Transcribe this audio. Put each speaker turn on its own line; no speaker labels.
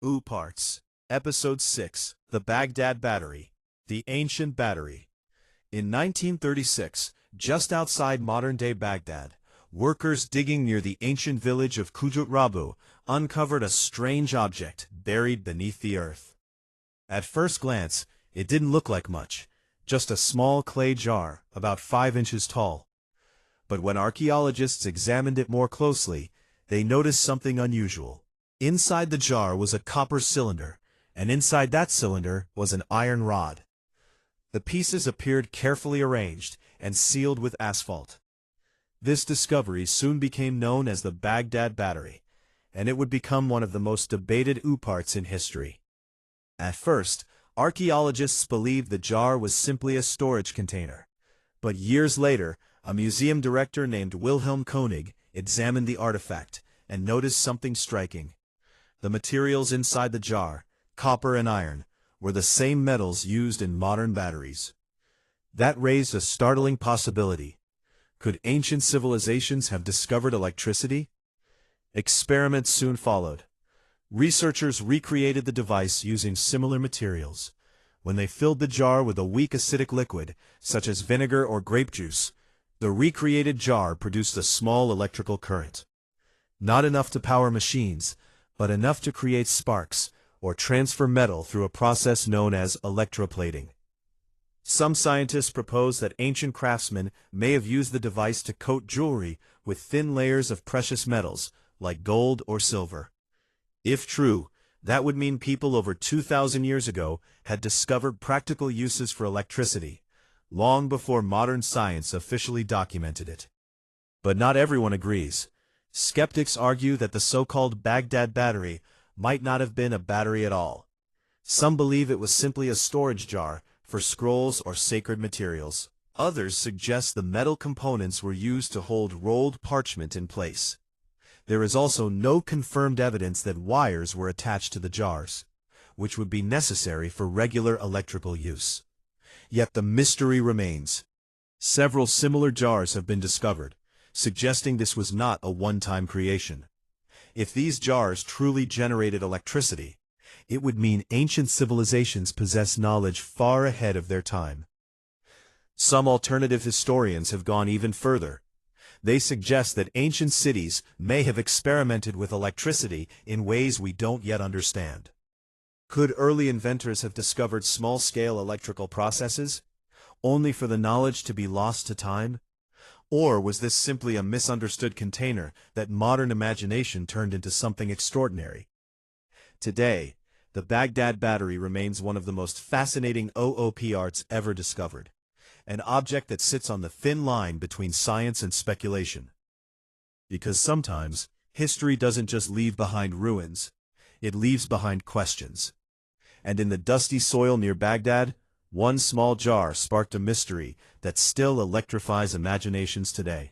OOPArts, Episode 6, The Baghdad Battery, the Ancient Battery. In 1936, just outside modern-day Baghdad, workers digging near the ancient village of Rabu uncovered a strange object buried beneath the earth. At first glance, it didn't look like much, just a small clay jar about 5 inches tall. But when archaeologists examined it more closely, they noticed something unusual. Inside the jar was a copper cylinder, and inside that cylinder was an iron rod. The pieces appeared carefully arranged and sealed with asphalt. This discovery soon became known as the Baghdad Battery, and it would become one of the most debated OOPArts in history. At first, archaeologists believed the jar was simply a storage container. But years later, a museum director named Wilhelm Koenig examined the artifact and noticed something striking. The materials inside the jar, copper and iron, were the same metals used in modern batteries. That raised a startling possibility. Could ancient civilizations have discovered electricity? Experiments soon followed. Researchers recreated the device using similar materials. When they filled the jar with a weak acidic liquid, such as vinegar or grape juice, the recreated jar produced a small electrical current. Not enough to power machines, but enough to create sparks, or transfer metal through a process known as electroplating. Some scientists propose that ancient craftsmen may have used the device to coat jewelry with thin layers of precious metals, like gold or silver. If true, that would mean people over 2,000 years ago had discovered practical uses for electricity, long before modern science officially documented it. But not everyone agrees. Skeptics argue that the so-called Baghdad Battery might not have been a battery at all. Some believe it was simply a storage jar for scrolls or sacred materials. Others suggest the metal components were used to hold rolled parchment in place. There is also no confirmed evidence that wires were attached to the jars, which would be necessary for regular electrical use. Yet the mystery remains. Several similar jars have been discovered, suggesting this was not a one-time creation. If these jars truly generated electricity, it would mean ancient civilizations possessed knowledge far ahead of their time. Some alternative historians have gone even further. They suggest that ancient cities may have experimented with electricity in ways we don't yet understand. Could early inventors have discovered small-scale electrical processes, only for the knowledge to be lost to time? Or was this simply a misunderstood container that modern imagination turned into something extraordinary? Today, the Baghdad Battery remains one of the most fascinating OOPArts ever discovered, an object that sits on the thin line between science and speculation. Because sometimes, history doesn't just leave behind ruins, it leaves behind questions. And in the dusty soil near Baghdad, one small jar sparked a mystery that still electrifies imaginations today.